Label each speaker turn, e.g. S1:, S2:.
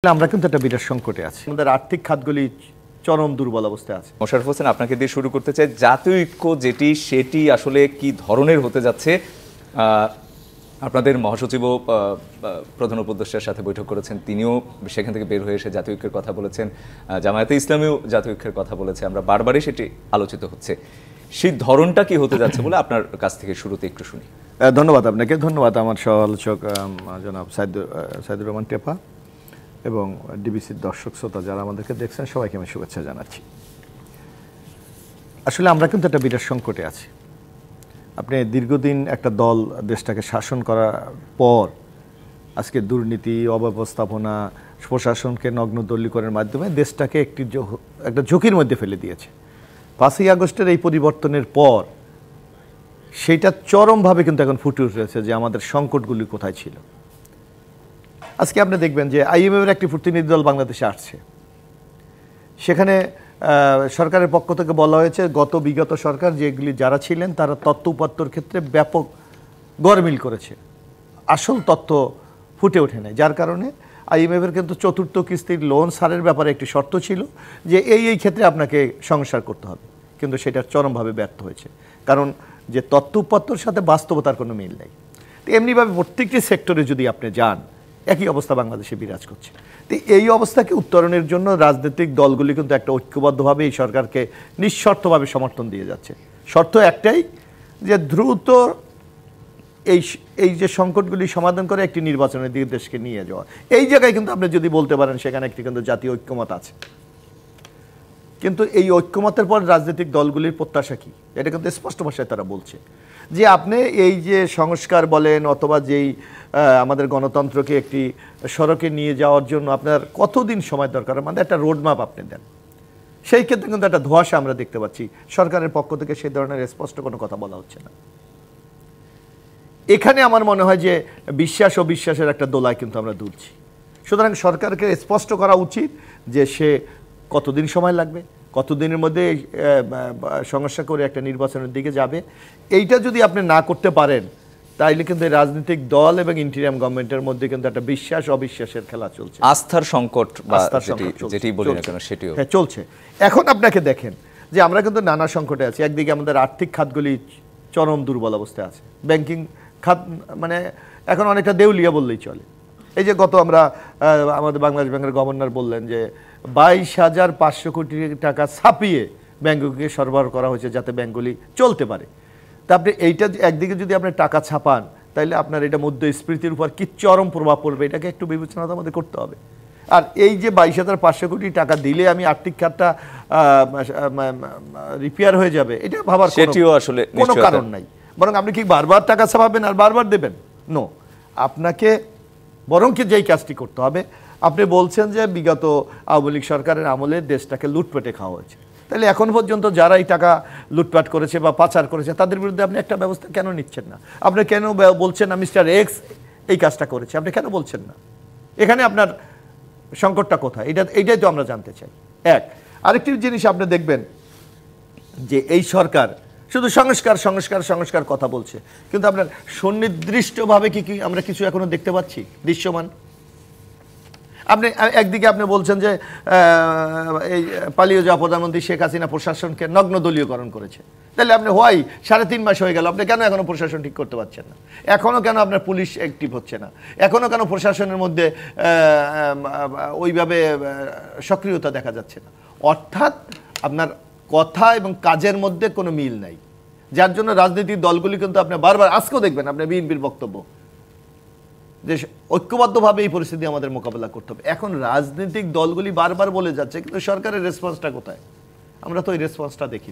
S1: আমরা কিন্তু একটা বিরাট সংকটে আছি। আমাদের আর্থিক খাতগুলি চরম দুর্বল অবস্থায় আছে।
S2: মোশাররফ হোসেন, আপনাকে দিয়ে শুরু করতে চাই। জাতীয় ঐক্য সেটি আসলে কি ধরনের হতে যাচ্ছে? আপনাদের মহাসচিবও প্রধান উপদেষ্টার সাথে বৈঠক করেছেন, তিনিও সেখান থেকে বের হয়ে এসে জাতীয় ঐক্যের কথা বলেছেন। জামায়াতে ইসলামীও জাতীয় ঐক্যের কথা বলেছে, আমরা বারবারই সেটি আলোচিত হচ্ছে। সেই ধরনটা কি হতে যাচ্ছে বলে আপনার কাছ থেকে শুরুতে একটু শুনি।
S1: ধন্যবাদ আপনাকে, ধন্যবাদ আমার সহ আলোচক জনাব সাইদুর রহমান টেপা এবং ডিবিসির দর্শক শ্রোতা যারা আমাদেরকে দেখছেন, সবাইকে আমি শুভেচ্ছা জানাচ্ছি। আসলে আমরা কিন্তু একটা বিরাট সংকটে আছি। আপনি দীর্ঘদিন একটা দল দেশটাকে শাসন করার পর আজকে দুর্নীতি, অব্যবস্থাপনা, প্রশাসনকে নগ্নদলীকরণের মাধ্যমে দেশটাকে একটা ঝুঁকির মধ্যে ফেলে দিয়েছে। 5ই আগস্টের এই পরিবর্তনের পর সেইটা চরমভাবে কিন্তু এখন ফুটে উঠেছে যে আমাদের সংকটগুলি কোথায় ছিল। আজকে আপনি দেখবেন যে আইএমএফের একটি প্রতিনিধি দল বাংলাদেশে আসছে। সেখানে সরকারের পক্ষ থেকে বলা হয়েছে বিগত সরকার যেগুলি যারা ছিলেন তারা তথ্য উপাত্তর ক্ষেত্রে ব্যাপক গরমিল করেছে, আসল তথ্য ফুটে ওঠে নাই। যার কারণে আইএমএফের কিন্তু চতুর্থ কিস্তির লোন ছাড়ের ব্যাপারে একটি শর্ত ছিল যে এই ক্ষেত্রে আপনাকে সংস্কার করতে হবে, কিন্তু সেটা চরমভাবে ব্যর্থ হয়েছে। কারণ যে তথ্য উপাত্তর সাথে বাস্তবতার কোনো মিল নেই। তো এমনিভাবে প্রত্যেকটি সেক্টরে যদি আপনি যান, একই অবস্থা বাংলাদেশে বিরাজ করছে। তো এই অবস্থাকে উত্তরণের জন্য রাজনৈতিক দলগুলি কিন্তু একটা ঐক্যবদ্ধভাবে এই সরকারকে নিঃশর্তভাবে সমর্থন দিয়ে যাচ্ছে। শর্ত একটাই, যে দ্রুত এই যে সংকটগুলি সমাধান করে একটি নির্বাচনের দিকে দেশকে নিয়ে যাওয়া। এই জায়গায় কিন্তু আপনি যদি বলতে পারেন সেখানে একটি কিন্তু জাতীয় ঐক্যমত আছে। কিন্তু এই ঐক্যমতের পর রাজনৈতিক দলগুলির প্রত্যাশা কি, এটা কিন্তু স্পষ্ট ভাষায় তারা বলছে যে আপনি এই যে সংস্কার বলেন অথবা যেই আমাদের গণতন্ত্রকে একটি সড়কে নিয়ে যাওয়ার জন্য আপনার কতদিন সময় দরকার, আমাদের একটা রোডম্যাপ আপনি দেন। সেই ক্ষেত্রে কিন্তু একটা ধোঁয়াশা আমরা দেখতে পাচ্ছি। সরকারের পক্ষ থেকে সেই ধরনের স্পষ্ট কোনো কথা বলা হচ্ছে না। এখানে আমার মনে হয় যে বিশ্বাস ও বিশ্বাসের একটা দোলায় কিন্তু আমরা দুলছি। সুতরাং সরকারকে স্পষ্ট করা উচিত যে সে কতদিন সময় লাগবে, কতদিনের মধ্যে সমস্যা করে একটা নির্বাচনের দিকে যাবে। এইটা যদি আপনি না করতে পারেন তাইলে কিন্তু রাজনৈতিক দল এবং ইন্টিরিয়াম গভর্নমেন্টের মধ্যে কিন্তু একটা বিশ্বাস অবিশ্বাসের খেলা চলছে,
S2: আস্থার সংকট যেটি বলি না কেন সেটিও
S1: চলছে। এখন আপনাকে দেখেন যে আমরা কিন্তু নানা সংকটে আছি। একদিকে আমাদের আর্থিক খাতগুলি চরম দুর্বল অবস্থায় আছে। ব্যাংকিং খাত মানে এখন অনেকটা দেউলিয়া বললেই চলে। এই যে আমাদের বাংলাদেশ ব্যাংকের গভর্নর বললেন যে 22,500 কোটি টাকা ছাপিয়ে ব্যাংকগুলিকে সরবরাহ করা হয়েছে যাতে ব্যাংকগুলি চলতে পারে। তা আপনি এইটা একদিকে যদি আপনি টাকা ছাপান তাহলে আপনার এটা মুদ্রাস্ফীতির উপর কি চরম প্রভাব পড়বে, এটাকে একটু বিবেচনা আমাদের করতে হবে। আর এই যে 22,500 কোটি টাকা দিলে আমি আর্থিক খাতটা রিপেয়ার হয়ে যাবে, এটা ভাবার কোনো কারণ নাই। বরং আপনি কি বারবার টাকা ছাপাবেন আর বারবার দেবেন? নো, আপনাকে বরং কি যেই কাজটি করতে হবে, আপনি বলছেন যে বিগত আওয়ামী লীগ সরকারের আমলে দেশটাকে লুটপাটে খাওয়া হয়েছে, তাহলে এখন পর্যন্ত যারা এই টাকা লুটপাট করেছে বা পাচার করেছে তাদের বিরুদ্ধে আপনি একটা ব্যবস্থা কেন নিচ্ছেন না? আপনি কেন বলছেন না মিস্টার এক্স এই কাজটা করেছে, আপনি কেন বলছেন না? এখানে আপনার সংকটটা কোথায়, এইটাই তো আমরা জানতে চাই। আরেকটি জিনিস আপনি দেখবেন যে এই সরকার শুধু সংস্কার কথা বলছে, কিন্তু আপনার সুনির্দিষ্টভাবে কি আমরা কিছু এখনো দেখতে পাচ্ছি দৃশ্যমান? আপনি একদিকে আপনি বলছেন যে এই পালিয়ে যাওয়া প্রধানমন্ত্রী শেখ হাসিনা প্রশাসনকে নগ্ন দলীয়করণ করেছে, তাহলে আপনি 3.5 মাস হয়ে গেল, আপনি কেন এখনো প্রশাসন ঠিক করতে পারছেন না? এখনো কেন আপনার পুলিশ অ্যাক্টিভ হচ্ছে না? এখনো কেন প্রশাসনের মধ্যে ওইভাবে সক্রিয়তা দেখা যাচ্ছে না? অর্থাৎ আপনার কথা এবং কাজের মধ্যে কোনো মিল নাই, যার জন্য রাজনৈতিক দলগুলি কিন্তু আপনি বারবার আজকেও দেখবেন আপনার বিএনপির বক্তব্য যে ঐক্যবদ্ধভাবে এই পরিস্থিতি আমাদের মোকাবেলা করতে হবে। এখন রাজনৈতিক দলগুলি বারবার বলে যাচ্ছে, কিন্তু সরকারের রেসপন্সটা কোথায়? আমরা তো ওই রেসপন্সটা দেখি।